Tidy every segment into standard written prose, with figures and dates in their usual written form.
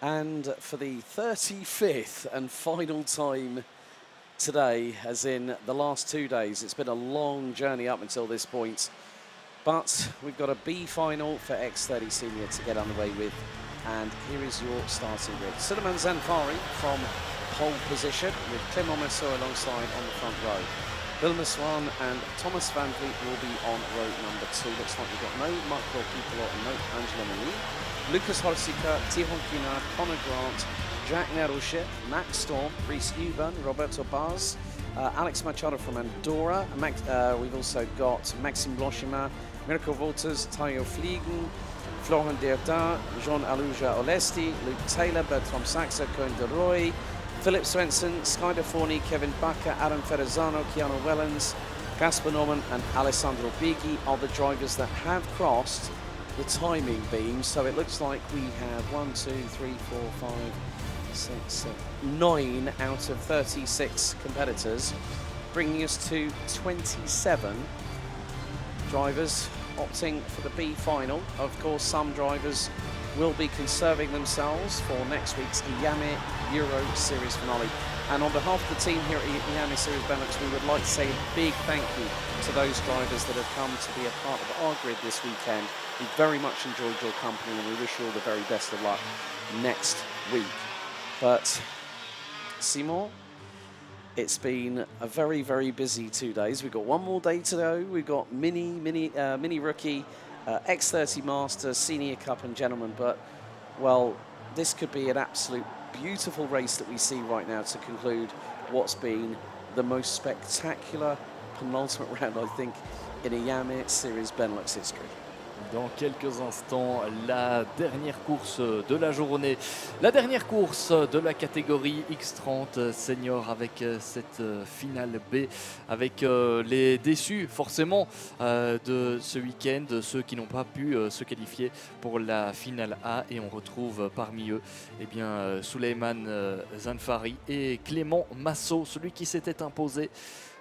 And for the 35th and final time today, as in the last 2 days, it's been a long journey up until this point. But we've got a B final for X30 Senior to get underway with. And here is your starting grid. Suleiman Zanfari from pole position with Clément Messot alongside on the front row. Wilma Swan and Thomas Van Vliet will be on row number 2. Looks like we've got no Marco Pipolo and no Angela Marie. Lucas Horsica, Tihon Kinard, Connor Grant, Jack Neruship, Max Storm, Reese Euban, Roberto Baz, Alex Machado from Andorra. We've also got Maxime Blanchimard, Mirko Wolters, Tayo Fliegen, Florent Derdin, Jean Aluja Olesti, Luke Taylor, Bertram Saxa, Cohen de Roy, Philip Svensson, Skyder Forney, Kevin Bakker, Adam Ferrazano, Keanu Wellens, Casper Norman and Alessandro Bighi are the drivers that have crossed the timing beam. So it looks like we have 1, 2, 3, 4, 5, 6, 7, 9 out of 36 competitors, bringing us to 27 drivers opting for the B final. Of course, some drivers will be conserving themselves for next week's IAME Euro Series finale. And on behalf of the team here at IAME Series Benelux, we would like to say a big thank you to those drivers that have come to be a part of our grid this weekend. We very much enjoyed your company and we wish you all the very best of luck next week. But Simon, it's been a very, very busy 2 days. We've got one more day to go. We've got mini rookie, X30 Master, Senior Cup and Gentlemen. But, well, this could be an absolute beautiful race that we see right now to conclude what's been the most spectacular penultimate round, I think, in IAME Series Benelux history. Dans quelques instants, la dernière course de la journée, la dernière course de la catégorie X30 senior avec cette finale B, avec les déçus forcément de ce week-end, ceux qui n'ont pas pu se qualifier pour la finale A, et on retrouve parmi eux Souleymane Zanfari et Clément Messot, celui qui s'était imposé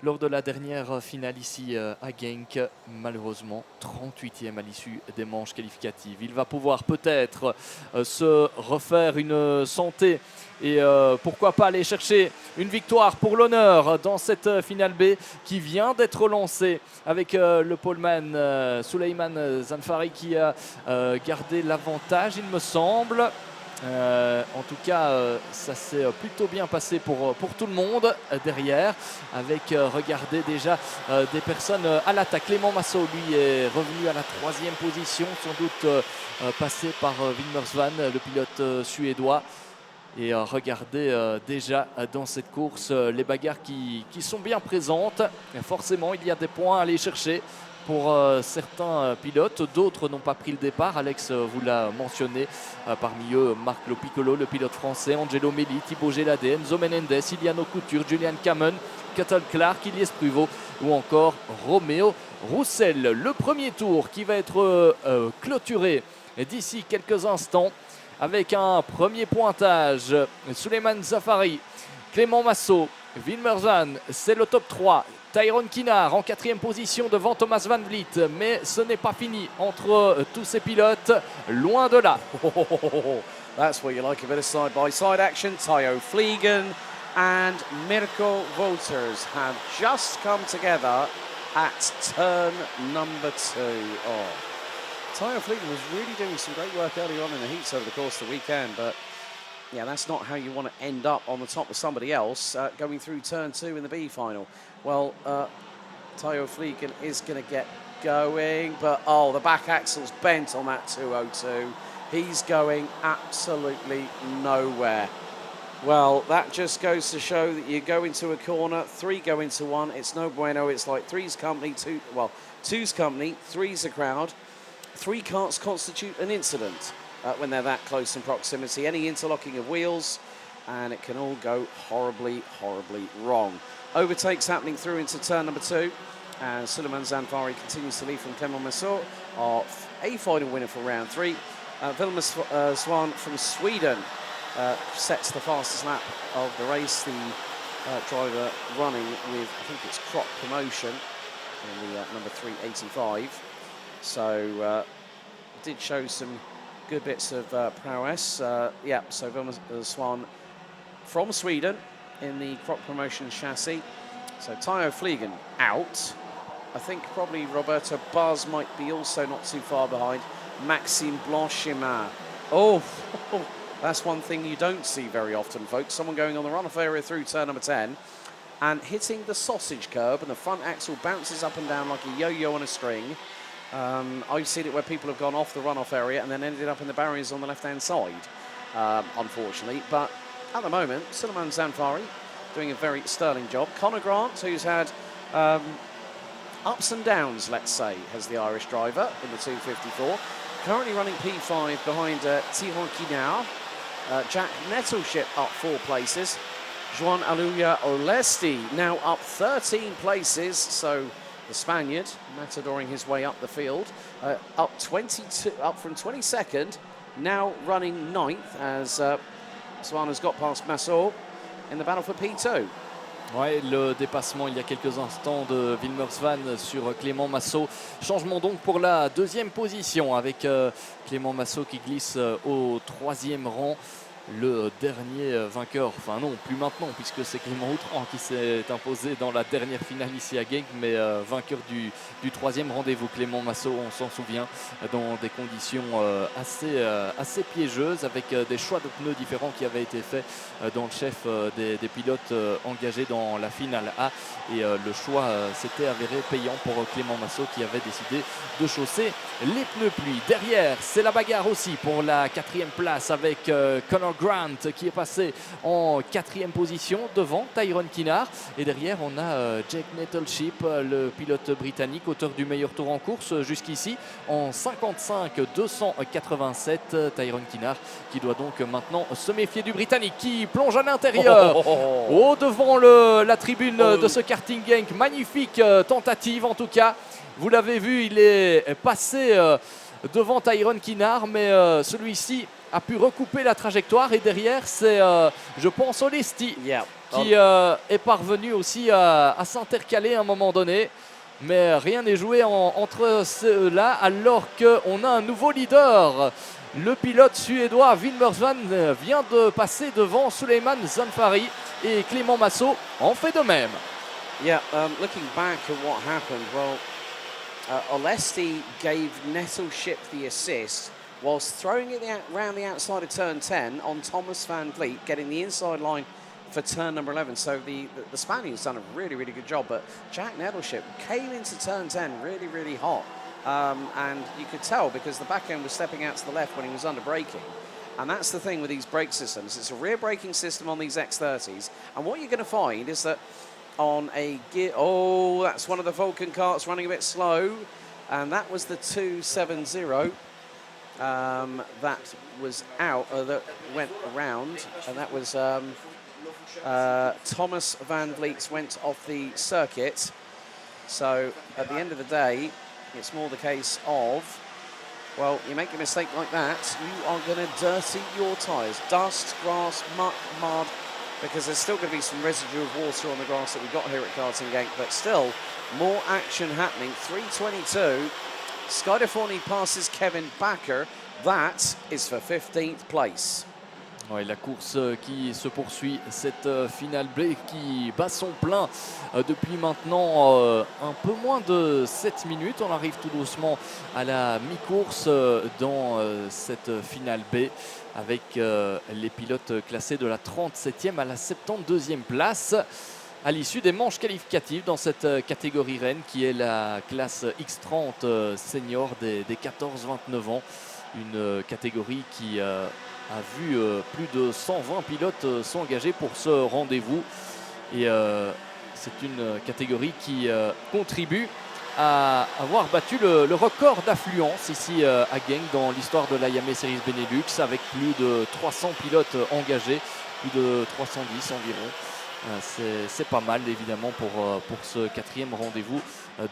lors de la dernière finale ici à Genk, malheureusement 38e à l'issue des manches qualificatives. Il va pouvoir peut-être se refaire une santé et pourquoi pas aller chercher une victoire pour l'honneur dans cette finale B qui vient d'être lancée avec le poleman Souleymane Zanfari qui a gardé l'avantage, il me semble. En tout cas, ça s'est plutôt bien passé pour tout le monde derrière, avec, regardez déjà, des personnes à l'attaque. Clément Messot, lui, est revenu à la 3e position, sans doute passé par Wilmersvan, le pilote suédois. Et regardez déjà dans cette course les bagarres qui sont bien présentes. Et forcément, il y a des points à aller chercher pour certains pilotes, d'autres n'ont pas pris le départ. Alex vous l'a mentionné, parmi eux Marc Lopiccolo, le pilote français, Angelo Melli, Thibaut Géladé, Enzo Menendez, Iliano Couture, Julian Cameron, Cuttle Clark, Ilyes Pruvot ou encore Roméo Roussel. Le premier tour qui va être clôturé d'ici quelques instants avec un premier pointage. Souleymane Zanfari, Clément Messot, Wilmersvan, c'est le top 3. Tyrone Kinard en 4e position devant Thomas Van Vliet, mais ce n'est pas fini entre tous ces pilotes, loin de là. That's what you like, a bit of side-by-side action. Tayo Fliegen and Mirko Wolters have just come together at turn number 2. Oh, Tayo Fliegen was really doing some great work early on in the heats over the course of the weekend, but yeah, that's not how you want to end up on the top of somebody else going through turn 2 in the B final. Well, Tayo Fliegen is going to get going, but oh, the back axle's bent on that 202. He's going absolutely nowhere. Well, that just goes to show that you go into a corner, 3 go into 1. It's no bueno. It's like 3's company, 2's company, 3's a crowd. 3 carts constitute an incident when they're that close in proximity. Any interlocking of wheels, and it can all go horribly, horribly wrong. Overtakes happening through into turn number 2, and Souleymane Zanfari continues to lead from Clément Messot, a final winner for round 3. Wilma Swan from Sweden sets the fastest lap of the race. The driver running with, I think it's Crop Promotion in the number 385. So did show some good bits of prowess. Yeah, so Vilma Swan from Sweden in the Croc Promotion chassis. So Tayo Fliegen out. I think probably Roberto Baz might be also not too far behind. Maxime Blanchimard. Oh, that's one thing you don't see very often, folks. Someone going on the runoff area through turn number 10 and hitting the sausage curb, and the front axle bounces up and down like a yo-yo on a string. I've seen it where people have gone off the runoff area and then ended up in the barriers on the left-hand side, unfortunately. But at the moment, Suleiman Zanfari doing a very sterling job. Conor Grant, who's had ups and downs, let's say, as the Irish driver in the 254. Currently running P5 behind Tyrone Kinard. Jack Nettleship up 4 places. Juan Aluya Olesti now up 13 places. So the Spaniard matadoring his way up the field, up from 22nd, now running 9th as Swan has got past Massot in the battle for P2. Ouais, le dépassement il y a quelques instants de Wilmersvan sur Clément Massot. Changement donc pour la 2e position avec Clément Massot qui glisse au 3e rang. Le dernier vainqueur, enfin non, plus maintenant puisque c'est Clément Outran qui s'est imposé dans la dernière finale ici à Genk, mais vainqueur du 3e rendez-vous. Clément Massot, on s'en souvient, dans des conditions assez piégeuses, avec des choix de pneus différents qui avaient été faits dans le chef des pilotes engagés dans la finale A, et le choix s'était avéré payant pour Clément Massot qui avait décidé de chausser les pneus pluie. Derrière, c'est la bagarre aussi pour la 4e place avec Conor Grant qui est passé en 4e position devant Tyrone Kinard, et derrière on a Jack Nettleship, le pilote britannique, auteur du meilleur tour en course jusqu'ici en 55-287. Tyrone Kinard qui doit donc maintenant se méfier du britannique qui plonge à l'intérieur au devant la tribune de ce karting Genk. Magnifique tentative en tout cas, vous l'avez vu, il est passé devant Tyrone Kinard, mais celui-ci a pu recouper la trajectoire, et derrière c'est je pense Olesti qui est parvenu aussi à s'intercaler à un moment donné, mais rien n'est joué entre ceux-là, alors qu'on a un nouveau leader. Le pilote suédois Wilmersvan vient de passer devant Suleiman Zanfari, et Clément Massot en fait de même. Yeah, looking back at what happened, well, Olesti gave Nettleship the assist whilst throwing it around the outside of turn 10 on Thomas Van Vliet, getting the inside line for turn number 11. So the Spaniard's done a really, really good job, but Jack Nettleship came into turn 10 really, really hot. And you could tell because the back end was stepping out to the left when he was under braking. And that's the thing with these brake systems. It's a rear braking system on these X30s. And what you're going to find is that on a gear... Oh, that's one of the Vulcan karts running a bit slow. And that was the 270 that was out, that went around. And that was Thomas Van Vliet's went off the circuit. So at the end of the day, it's more the case of, well, you make a mistake like that, you are going to dirty your tyres. Dust, grass, muck, mud, because there's still going to be some residue of water on the grass that we got here at Karting Genk, but still more action happening. 3:22. Skydeforny passes Kevin Backer. That is for 15th place. Ouais, la course qui se poursuit, cette finale B qui bat son plein depuis maintenant un peu moins de 7 minutes. On arrive tout doucement à la mi-course dans cette finale B avec les pilotes classés de la 37e à la 72e place à l'issue des manches qualificatives dans cette catégorie Rennes qui est la classe X30 senior des 14-29 ans. Une catégorie qui a vu plus de 120 pilotes s'engager pour ce rendez-vous, et c'est une catégorie qui contribue à avoir battu le record d'affluence ici à Genk dans l'histoire de l'IAME Series Benelux, avec plus de 300 pilotes engagés, plus de 310 environ. C'est pas mal évidemment pour ce 4e rendez-vous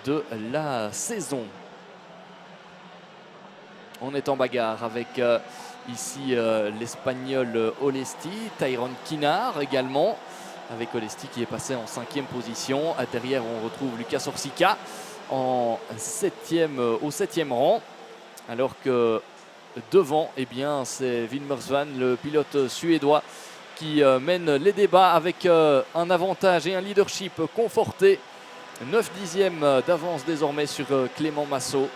de la saison. On est en bagarre avec ici l'Espagnol Olesti, Tyrone Kinard également, avec Olesti qui est passé en 5e position. Derrière on retrouve Lucas Orsica au 7e rang, alors que devant, eh bien, c'est Wilmersvan, le pilote suédois, qui mène les débats avec un avantage et un leadership conforté. 9 dixièmes d'avance désormais sur Clément Massot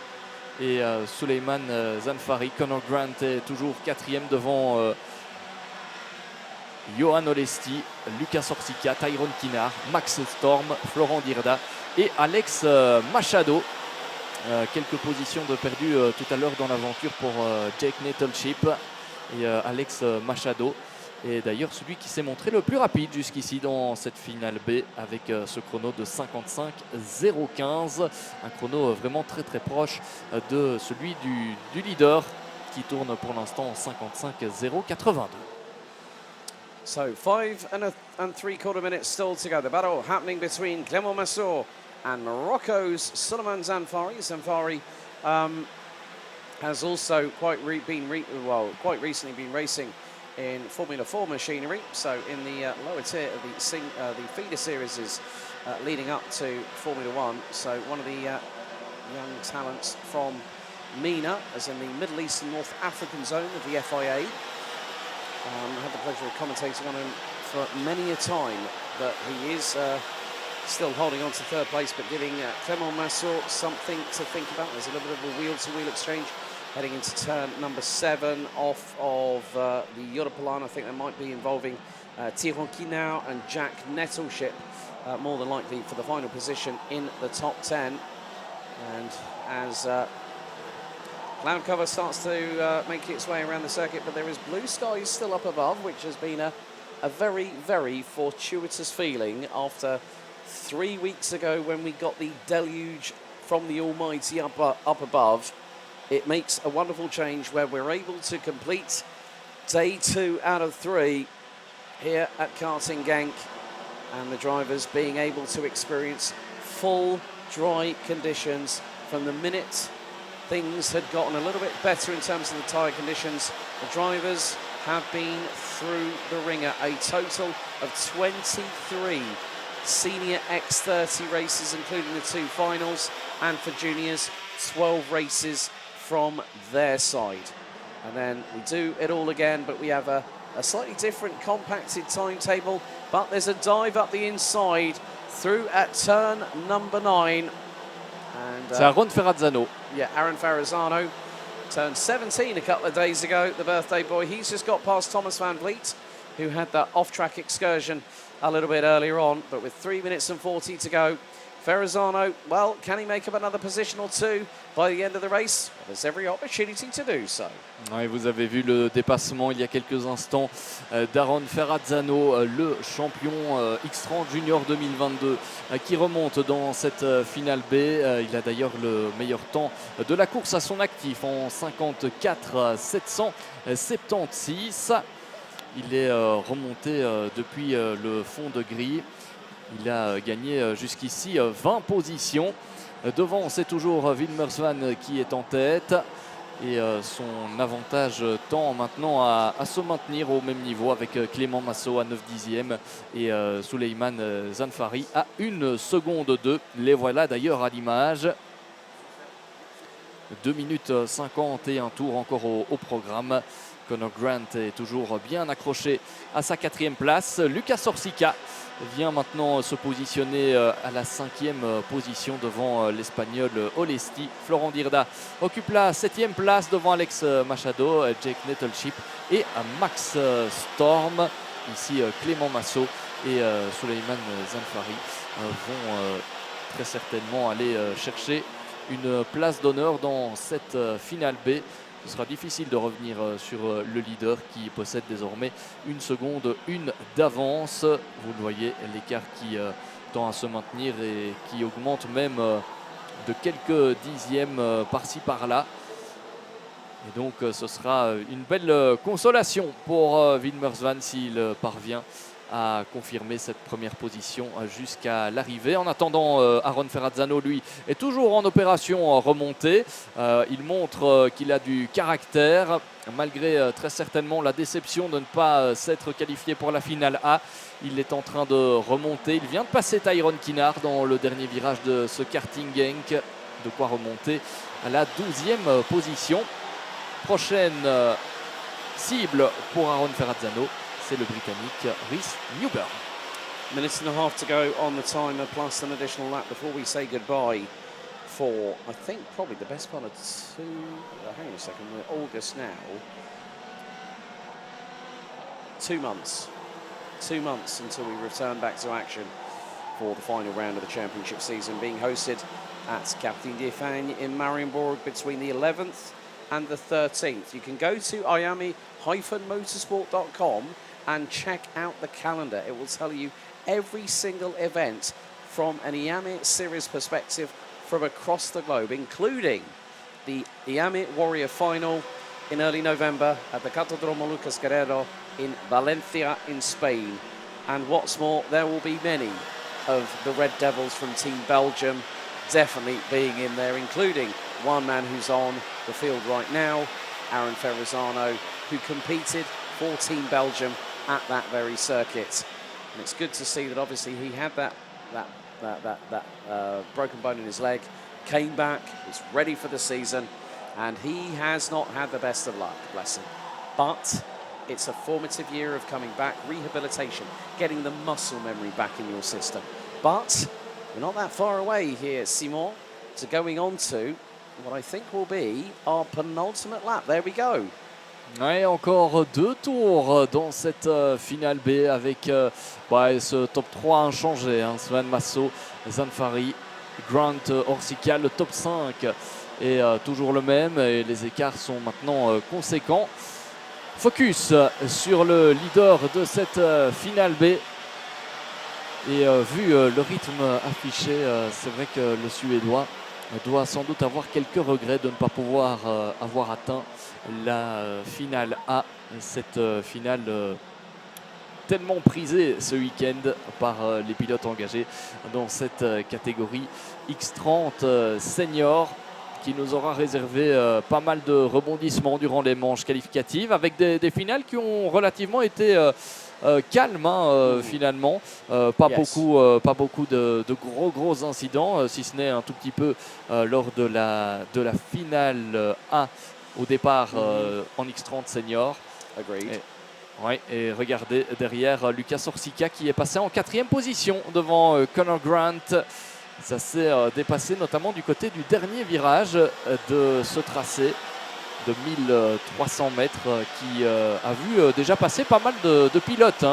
et Suleiman Zanfari. Conor Grant est toujours quatrième devant Johan Olesti, Lucas Orsica, Tyrone Kinard, Max Storm, Florent Dirda et Alex Machado. Quelques positions de perdu tout à l'heure dans l'aventure pour Jake Nettleship et Alex Machado. Et d'ailleurs celui qui s'est montré le plus rapide jusqu'ici dans cette finale B avec ce chrono de 55,015. Un chrono vraiment très proche de celui du leader qui tourne pour l'instant en 55,082. So 5 3/4 minutes still to go. The battle happening between Clément Massot and Morocco's Suleiman Zanfari. Zanfari has also quite recently been racing in Formula 4 machinery. So in the lower tier of the feeder series leading up to Formula 1. So one of the young talents from MENA, as in the Middle East and North African zone of the FIA. I had the pleasure of commentating on him for many a time, but he is still holding on to third place, but giving Clément Massot something to think about. There's a little bit of a wheel-to-wheel exchange heading into turn number 7 off of the Europelan. I think that might be involving Tyrone Kinard and Jack Nettleship, more than likely for the final position in the top 10. And as cloud cover starts to make its way around the circuit, but there is blue skies still up above, which has been a very fortuitous feeling after 3 weeks ago when we got the deluge from the Almighty up above. It makes a wonderful change where we're able to complete day 2 out of 3 here at Karting Genk, and the drivers being able to experience full dry conditions from the minute things had gotten a little bit better in terms of the tyre conditions. The drivers have been through the ringer. A total of 23 senior X30 races, including the 2 finals, and for juniors, 12 races from their side. And then we do it all again, but we have a slightly different compacted timetable, but there's a dive up the inside through at turn number 9. And c'est Aaron Ferrazzano. Yeah, Aaron Ferrazzano turned 17 a couple of days ago, the birthday boy. He's just got past Thomas Van Vliet, who had that off-track excursion a little bit earlier on, but with 3 minutes and 40 to go, Ferrazzano, well, can he make up another position or 2 by the end of the race? Well, there's every opportunity to do so. Ouais, vous avez vu le dépassement il y a quelques instants d'Aaron Ferrazzano, le champion X30 Junior 2022, qui remonte dans cette finale B. Il a d'ailleurs le meilleur temps de la course à son actif en 54,776. Il est remonté depuis le fond de grille. Il a gagné jusqu'ici 20 positions. Devant, c'est toujours Wilmersvan qui est en tête. Et son avantage tend maintenant à se maintenir au même niveau avec Clément Massot à 9 dixièmes et Suleiman Zanfari à 1 seconde 2. Les voilà d'ailleurs à l'image. 2 minutes 50 et un tour encore au programme. Conor Grant est toujours bien accroché à sa 4e place. Lucas Orsica vient maintenant se positionner à la 5e position devant l'Espagnol Olesti. Florent Dirda occupe la 7e place devant Alex Machado, Jake Nettleship et Max Storm. Ici Clément Massot et Suleiman Zanfari vont très certainement aller chercher une place d'honneur dans cette finale B. Ce sera difficile de revenir sur le leader qui possède désormais 1 seconde 1 d'avance. Vous le voyez, l'écart qui tend à se maintenir et qui augmente même de quelques dixièmes par-ci par-là. Et donc ce sera une belle consolation pour Wilmersvan s'il parvient à confirmer cette première position jusqu'à l'arrivée. En attendant, Aaron Ferrazzano, lui, est toujours en opération remontée. Il montre qu'il a du caractère, malgré très certainement la déception de ne pas s'être qualifié pour la finale A. Il est en train de remonter. Il vient de passer Tyrone Kinard dans le dernier virage de ce karting Genk. De quoi remonter à la 12e position. prochaine cible pour Aaron Ferrazzano, c'est le Britannique Rhys Newburn. Minute and a half to go on the timer, plus an additional lap before we say goodbye for, I think, probably the best part of hang on a second, we're August now. 2 months. 2 months until we return back to action for the final round of the championship season, being hosted at Captain d'Espagne in Marienburg between the 11th and the 13th. You can go to iami-motorsport.com and check out the calendar. It will tell you every single event from an IAME series perspective from across the globe, including the IAME Warrior Final in early November at the Catedral Lucas Guerrero in Valencia in Spain. And what's more, there will be many of the Red Devils from Team Belgium definitely being in there, including one man who's on the field right now, Aaron Ferrazzano, who competed for Team Belgium at that very circuit. And it's good to see that obviously he had that broken bone in his leg, came back, was ready for the season, and he has not had the best of luck, bless him. But it's a formative year of coming back, rehabilitation, getting the muscle memory back in your system. But we're not that far away here, Simon, to going on to what I think will be our penultimate lap. There we go. Ouais, encore 2 tours dans cette finale B avec ce top 3 inchangé. Hein. Sven Masso, Zanfari, Grant Orsica, le top 5 est toujours le même et les écarts sont maintenant conséquents. Focus sur le leader de cette finale B. Et vu le rythme affiché, c'est vrai que le Suédois doit sans doute avoir quelques regrets de ne pas pouvoir avoir atteint la finale A, cette finale tellement prisée ce week-end par les pilotes engagés dans cette catégorie X30 senior, qui nous aura réservé pas mal de rebondissements durant les manches qualificatives, avec des finales qui ont relativement été calmes finalement, pas beaucoup de gros incidents, si ce n'est un tout petit peu lors de la finale A au départ en X30 senior. Agreed. Et regardez derrière Lucas Orsica qui est passé en 4e position devant Connor Grant. Ça s'est dépassé notamment du côté du dernier virage de ce tracé de 1300 mètres qui a vu déjà passer pas mal de pilotes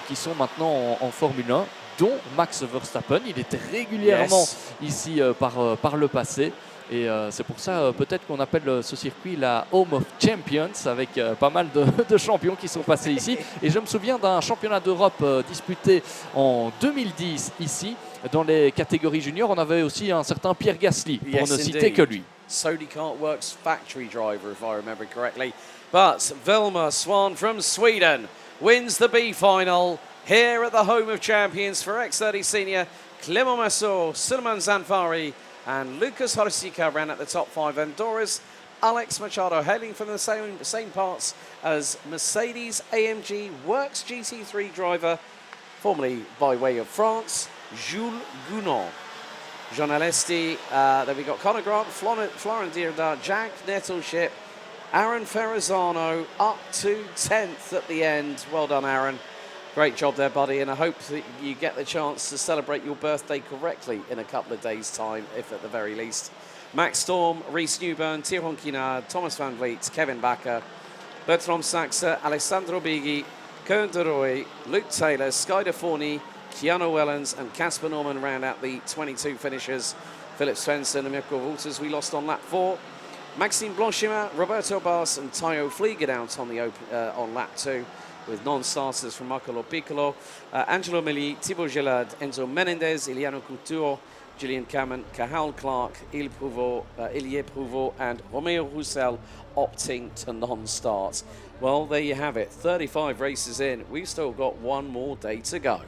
qui sont maintenant en Formule 1, dont Max Verstappen. Il était régulièrement ici par le passé. Et c'est pour ça peut-être qu'on appelle ce circuit la Home of Champions, avec pas mal de champions qui sont passés ici. Et je me souviens d'un championnat d'Europe disputé en 2010 ici. Dans les catégories juniors, on avait aussi un certain Pierre Gasly, pour ne citer que lui. Sody Kartworks factory driver, if I remember correctly. But Vilma Swan from Sweden wins the B final here at the Home of Champions for X30 Senior. Clément Massot, Sulman Zanfari and Lucas Orsica ran at the top 5. Andorra's Alex Machado, hailing from the same parts as Mercedes AMG Works GT3 driver, formerly by way of France, Jules Gounon. Jean Alesti, then we got Conor Grant, Florent Dierda, Jack Nettleship, Aaron Ferrazzano up to 10th at the end. Well done, Aaron. Great job there, buddy, and I hope that you get the chance to celebrate your birthday correctly in a couple of days' time, if at the very least. Max Storm, Rhys Newburn, Tyrone Kinard, Thomas Van Vliet, Kevin Bakker, Bertrand Saxe, Alessandro Bighi, Kern de Roy, Luke Taylor, Sky DeForney, Keanu Wellens and Casper Norman round out the 22 finishers. Philip Svensson and Mirko Wolters we lost on lap 4. Maxime Blanchimard, Roberto Bas and Tayo Fleeger out on lap 2, with non-starters from Marco Piccolo, Angelo Meli, Thibaut Gillard, Enzo Menendez, Iliano Couture, Gillian Cameron, Cahal Clark, Ilie Prouvot and Romeo Roussel opting to non-start. Well, there you have it. 35 races in. We've still got one more day to go.